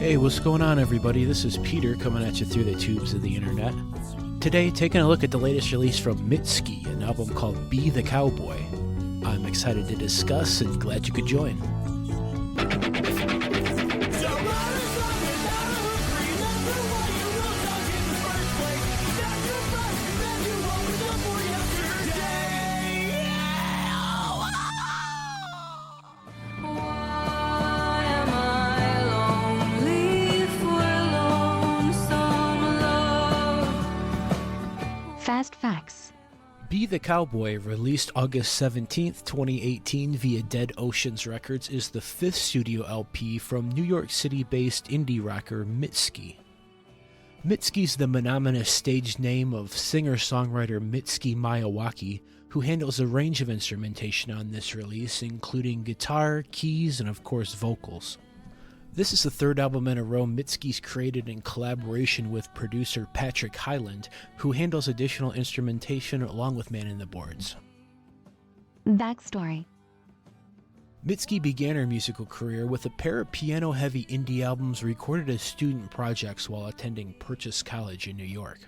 Hey, what's going on, everybody? This is Peter coming at you through the tubes of the internet. Today, taking a look at the latest release from Mitski, an album called Be the Cowboy. I'm excited to discuss and glad you could join. Fast Facts. Be the Cowboy, released August 17th, 2018 via Dead Oceans Records, is the fifth studio LP from New York City-based indie rocker Mitski. Mitski's the monogamous stage name of singer-songwriter Mitski Miyawaki, who handles a range of instrumentation on this release, including guitar, keys, and of course vocals. This is the third album in a row Mitski's created in collaboration with producer Patrick Hyland, who handles additional instrumentation along with manning the boards. Backstory. Mitski began her musical career with a pair of piano-heavy indie albums recorded as student projects while attending Purchase College in New York.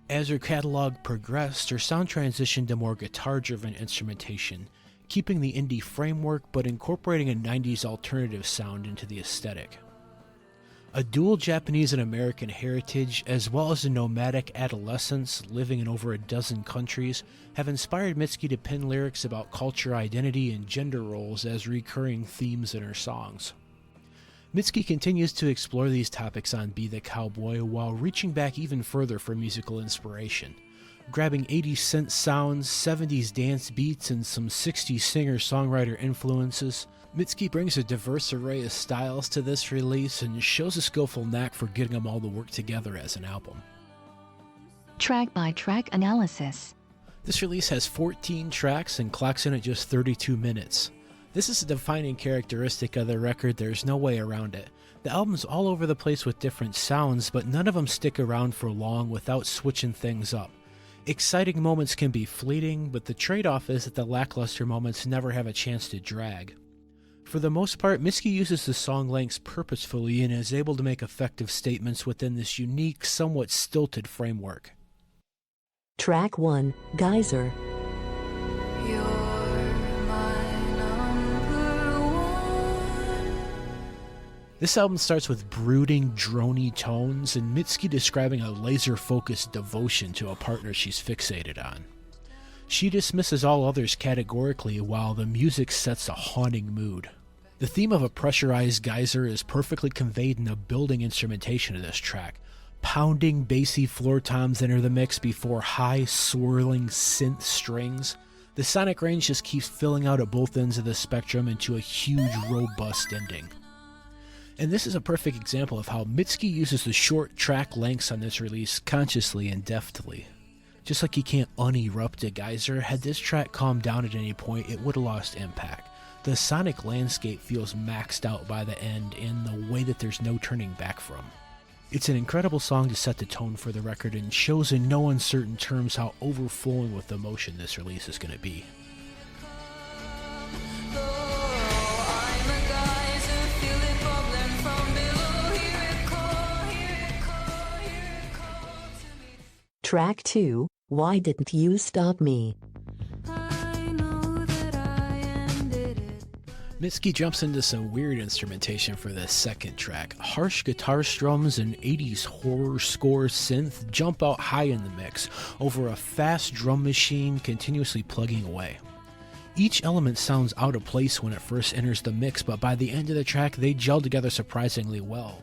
As her catalog progressed, her sound transitioned to more guitar-driven instrumentation, keeping the indie framework but incorporating a 90s alternative sound into the aesthetic. A dual Japanese and American heritage, as well as a nomadic adolescence living in over a dozen countries, have inspired Mitski to pen lyrics about culture identity and gender roles as recurring themes in her songs. Mitski continues to explore these topics on Be the Cowboy while reaching back even further for musical inspiration. Grabbing 80s synth sounds, 70s dance beats, and some 60s singer-songwriter influences, Mitski brings a diverse array of styles to this release and shows a skillful knack for getting them all to work together as an album. Track-by-track analysis. This release has 14 tracks and clocks in at just 32 minutes. This is a defining characteristic of the record, there's no way around it. The album's all over the place with different sounds, but none of them stick around for long without switching things up. Exciting moments can be fleeting, but the trade-off is that the lackluster moments never have a chance to drag. For the most part, Mitski uses the song lengths purposefully and is able to make effective statements within this unique, somewhat stilted framework. Track 1, Geyser. This album starts with brooding, drony tones, and Mitski describing a laser-focused devotion to a partner she's fixated on. She dismisses all others categorically, while the music sets a haunting mood. The theme of a pressurized geyser is perfectly conveyed in the building instrumentation of this track. Pounding, bassy floor toms enter the mix before high, swirling synth strings. The sonic range just keeps filling out at both ends of the spectrum into a huge, robust ending. And this is a perfect example of how Mitski uses the short track lengths on this release consciously and deftly. Just like you can't unerupt a geyser, had this track calmed down at any point, it would have lost impact. The sonic landscape feels maxed out by the end in the way that there's no turning back from. It's an incredible song to set the tone for the record and shows in no uncertain terms how overflowing with emotion this release is going to be. Track 2, Why Didn't You Stop Me? Mitski jumps into some weird instrumentation for the second track. Harsh guitar strums and 80s horror score synth jump out high in the mix over a fast drum machine continuously plugging away. Each element sounds out of place when it first enters the mix, but by the end of the track they gel together surprisingly well.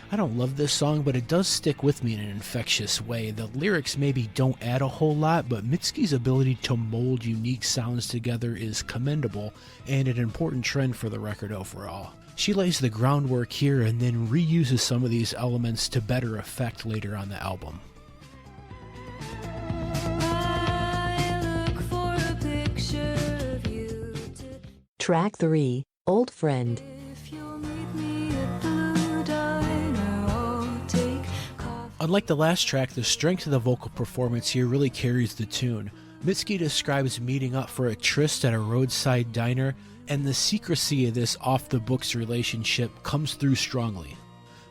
I don't love this song, but it does stick with me in an infectious way. The lyrics maybe don't add a whole lot, but Mitski's ability to mold unique sounds together is commendable and an important trend for the record overall. She lays the groundwork here and then reuses some of these elements to better effect later on the album. Track 3, Old Friend. Unlike the last track, the strength of the vocal performance here really carries the tune. Mitski describes meeting up for a tryst at a roadside diner, and the secrecy of this off-the-books relationship comes through strongly.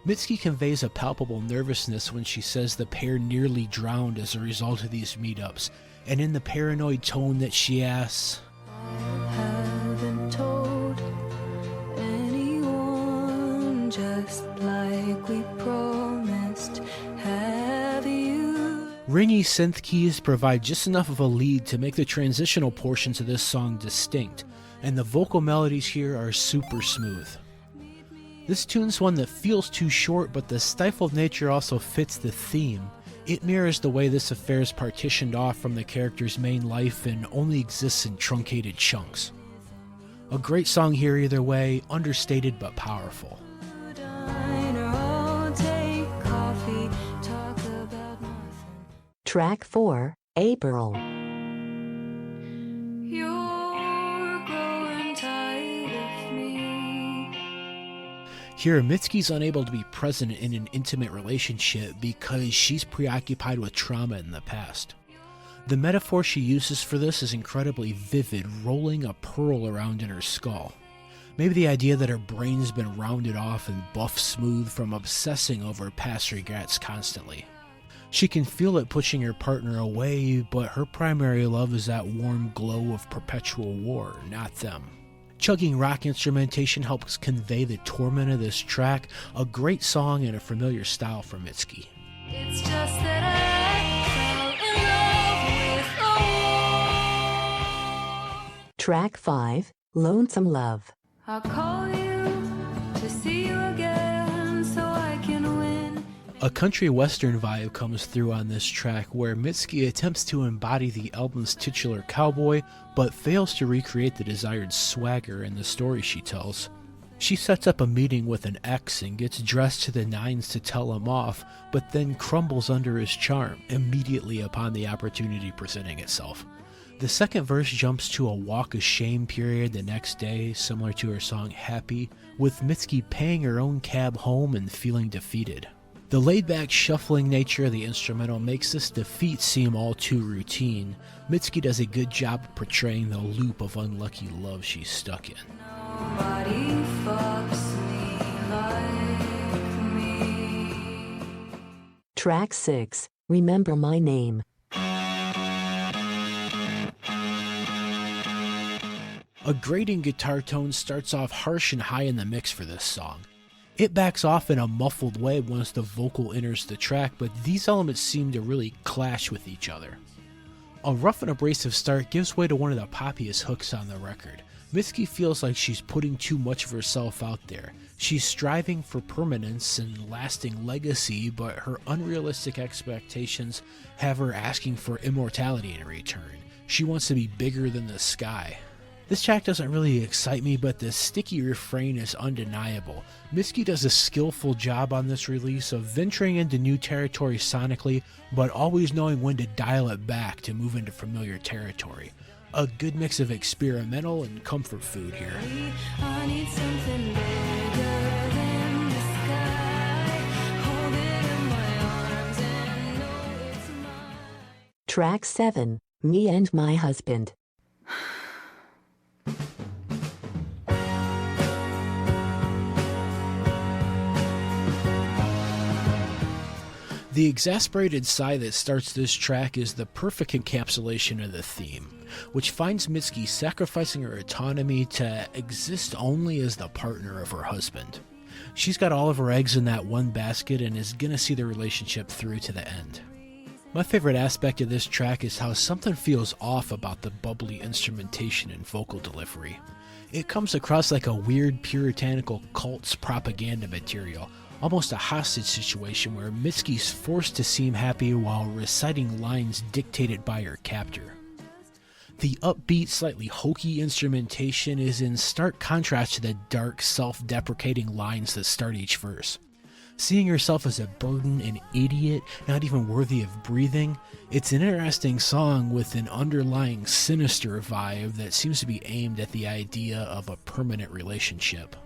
Mitski conveys a palpable nervousness when she says the pair nearly drowned as a result of these meetups, and in the paranoid tone that she asks, I haven't told anyone, just like we promised. Have you? Ringy synth keys provide just enough of a lead to make the transitional portions of this song distinct, and the vocal melodies here are super smooth. This tune's one that feels too short, but the stifled nature also fits the theme. It mirrors the way this affair is partitioned off from the character's main life and only exists in truncated chunks. A great song here either way, understated but powerful. Track 4, April. Here, Mitski's unable to be present in an intimate relationship because she's preoccupied with trauma in the past. The metaphor she uses for this is incredibly vivid, rolling a pearl around in her skull. Maybe the idea that her brain's been rounded off and buffed smooth from obsessing over past regrets constantly. She can feel it pushing her partner away, but her primary love is that warm glow of perpetual war, not them. Chugging rock instrumentation helps convey the torment of this track, a great song in a familiar style for Mitski. It's just that I fell in love with a war. Track 5, Lonesome Love. I'll call you to see you again so I can win. A country western vibe comes through on this track where Mitski attempts to embody the album's titular cowboy, but fails to recreate the desired swagger in the story she tells. She sets up a meeting with an ex and gets dressed to the nines to tell him off, but then crumbles under his charm immediately upon the opportunity presenting itself. The second verse jumps to a walk of shame period the next day, similar to her song Happy, with Mitski paying her own cab home and feeling defeated. The laid-back, shuffling nature of the instrumental makes this defeat seem all too routine. Mitski does a good job of portraying the loop of unlucky love she's stuck in. Nobody fucks me like me. Track 6, Remember My Name. A grating guitar tone starts off harsh and high in the mix for this song. It backs off in a muffled way once the vocal enters the track, but these elements seem to really clash with each other. A rough and abrasive start gives way to one of the poppiest hooks on the record. Mitski feels like she's putting too much of herself out there. She's striving for permanence and lasting legacy, but her unrealistic expectations have her asking for immortality in return. She wants to be bigger than the sky. This track doesn't really excite me, but the sticky refrain is undeniable. Mitski does a skillful job on this release of venturing into new territory sonically, but always knowing when to dial it back to move into familiar territory. A good mix of experimental and comfort food here. I need something bigger than the sky. Hold it in my arms and know it's mine. Track 7, Me and My Husband. The exasperated sigh that starts this track is the perfect encapsulation of the theme, which finds Mitski sacrificing her autonomy to exist only as the partner of her husband. She's got all of her eggs in that one basket and is gonna see the relationship through to the end. My favorite aspect of this track is how something feels off about the bubbly instrumentation and vocal delivery. It comes across like a weird puritanical cult's propaganda material, almost a hostage situation where Mitski's forced to seem happy while reciting lines dictated by her captor. The upbeat, slightly hokey instrumentation is in stark contrast to the dark, self-deprecating lines that start each verse. Seeing herself as a burden, an idiot, not even worthy of breathing, it's an interesting song with an underlying sinister vibe that seems to be aimed at the idea of a permanent relationship.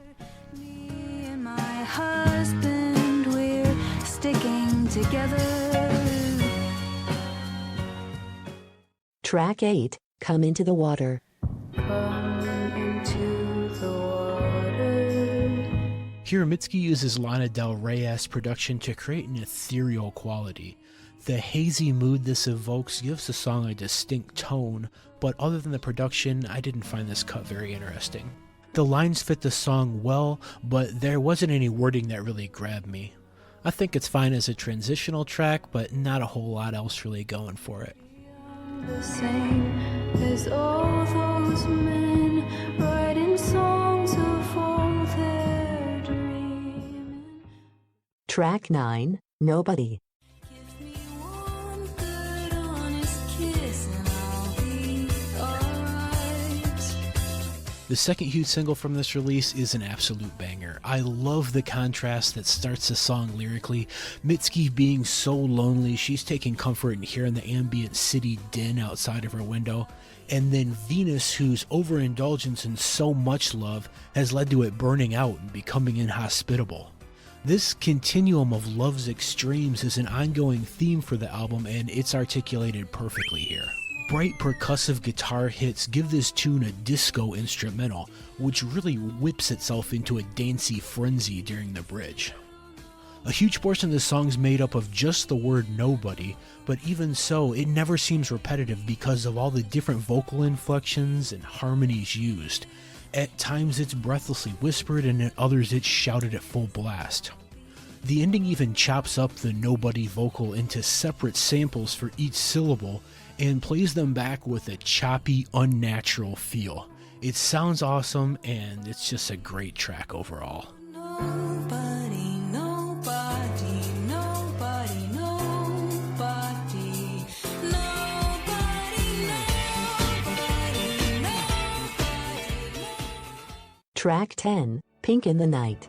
Me and my husband, we're sticking together. Track 8, Come Into the Water. Come into the water. Here, Mitski uses Lana Del Rey's production to create an ethereal quality. The hazy mood this evokes gives the song a distinct tone, but other than the production, I didn't find this cut very interesting. The lines fit the song well, but there wasn't any wording that really grabbed me. I think it's fine as a transitional track, but not a whole lot else really going for it. The same as all those men writing songs of all their dreaming. Track 9, Nobody. Give me one good honest kiss and I'll be alright. The second huge single from this release is an absolute banger. I love the contrast that starts the song lyrically. Mitski being so lonely, she's taking comfort in hearing the ambient city din outside of her window. And then Venus, whose overindulgence in so much love has led to it burning out and becoming inhospitable. This continuum of love's extremes is an ongoing theme for the album, and it's articulated perfectly here. Bright percussive guitar hits give this tune a disco instrumental, which really whips itself into a dancey frenzy during the bridge. A huge portion of the song is made up of just the word nobody, but even so, it never seems repetitive because of all the different vocal inflections and harmonies used. At times it's breathlessly whispered, and at others it's shouted at full blast. The ending even chops up the nobody vocal into separate samples for each syllable and plays them back with a choppy, unnatural feel. It sounds awesome, and it's just a great track overall. Nobody, nobody, nobody, nobody, nobody, nobody. Track 10, Pink in the Night.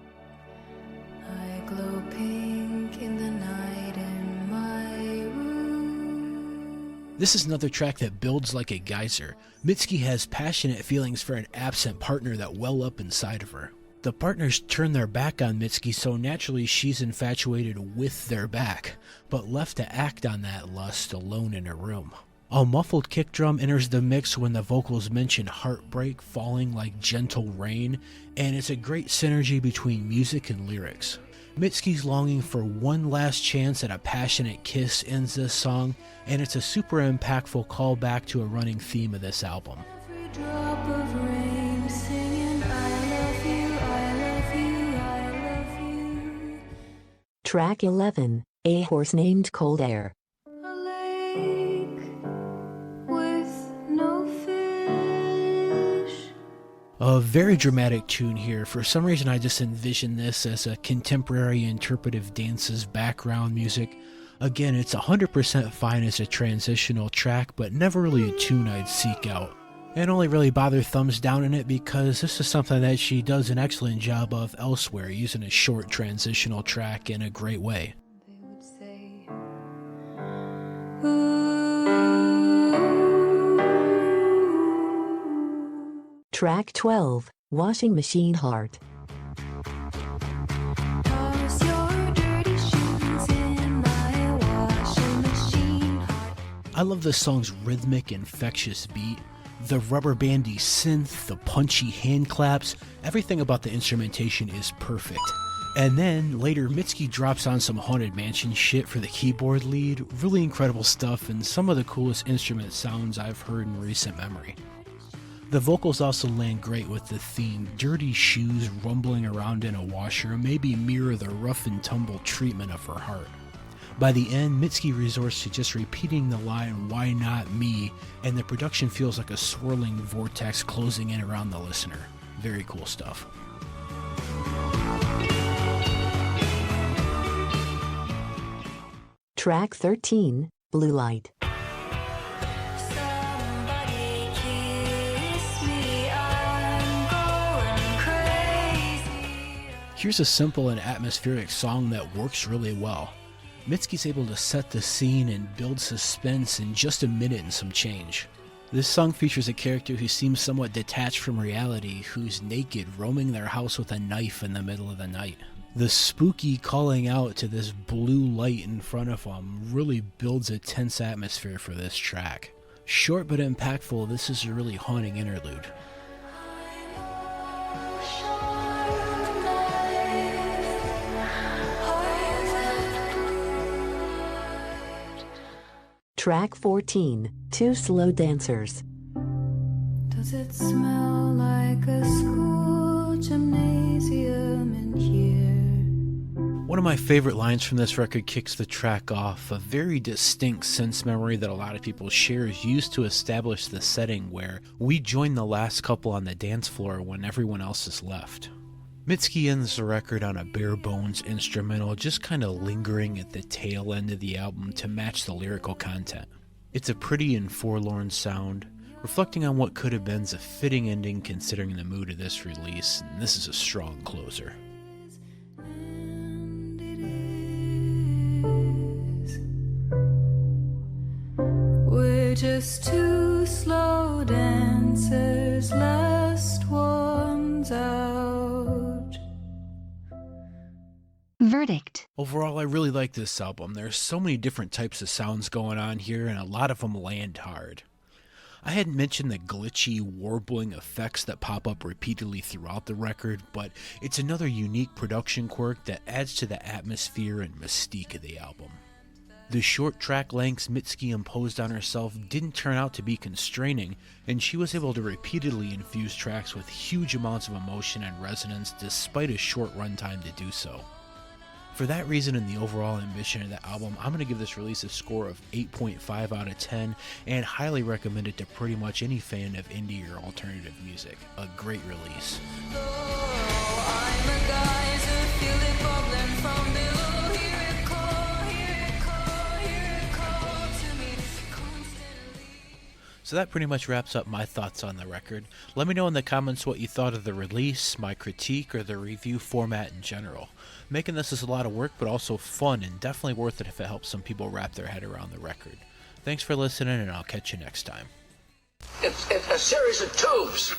I glow pink in the night in my room. This is another track that builds like a geyser. Mitski has passionate feelings for an absent partner that well up inside of her. The partners turn their back on Mitski, so naturally she's infatuated with their back, but left to act on that lust alone in her room. A muffled kick drum enters the mix when the vocals mention heartbreak falling like gentle rain, and it's a great synergy between music and lyrics. Mitski's longing for one last chance at a passionate kiss ends this song, and it's a super impactful callback to a running theme of this album. Every drop of rain singing, I love you, I love you, I love you. Track 11, A Horse Named Cold Air. A lake with no fish. A very dramatic tune here. For some reason I just envision this as a contemporary interpretive dance's background music. Again, it's 100% fine as a transitional track, but never really a tune I'd seek out. And only really bother thumbs down in it because this is something that she does an excellent job of elsewhere, using a short transitional track in a great way. They would say, ooh. Track 12, Washing Machine Heart. Toss your dirty shoes in my washing machine. I love this song's rhythmic, infectious beat. The rubber bandy synth, the punchy hand claps, everything about the instrumentation is perfect. And then later Mitski drops on some Haunted Mansion shit for the keyboard lead. Really incredible stuff and some of the coolest instrument sounds I've heard in recent memory. The vocals also land great with the theme. Dirty shoes rumbling around in a washer maybe mirror the rough and tumble treatment of her heart. By the end, Mitski resorts to just repeating the line, "Why not me?" and the production feels like a swirling vortex closing in around the listener. Very cool stuff. Track 13, Blue Light. Somebody kiss me, I'm going crazy. Here's a simple and atmospheric song that works really well. Mitski's able to set the scene and build suspense in just a minute and some change. This song features a character who seems somewhat detached from reality, who's naked, roaming their house with a knife in the middle of the night. The spooky calling out to this blue light in front of him really builds a tense atmosphere for this track. Short but impactful, this is a really haunting interlude. Sharp night. Track 14, Two Slow Dancers. Does it smell like a school gymnasium in here? One of my favorite lines from this record kicks the track off. A very distinct sense memory that a lot of people share is used to establish the setting where we join the last couple on the dance floor when everyone else has left. Mitski ends the record on a bare bones instrumental, just kind of lingering at the tail end of the album to match the lyrical content. It's a pretty and forlorn sound, reflecting on what could have been a fitting ending considering the mood of this release, and this is a strong closer. And it is. We're just two slow dancers, last ones out. Verdict. Overall, I really like this album. There's so many different types of sounds going on here, and a lot of them land hard. I hadn't mentioned the glitchy, warbling effects that pop up repeatedly throughout the record, but it's another unique production quirk that adds to the atmosphere and mystique of the album. The short track lengths Mitski imposed on herself didn't turn out to be constraining, and she was able to repeatedly infuse tracks with huge amounts of emotion and resonance despite a short runtime to do so. For that reason and the overall ambition of the album, I'm going to give this release a score of 8.5 out of 10 and highly recommend it to pretty much any fan of indie or alternative music. A great release. I'm a geyser, feel it bubbling from below. Hear it call to me constantly. So that pretty much wraps up my thoughts on the record. Let me know in the comments what you thought of the release, my critique, or the review format in general. Making this is a lot of work, but also fun, and definitely worth it if it helps some people wrap their head around the record. Thanks for listening, and I'll catch you next time. It's a series of tubes.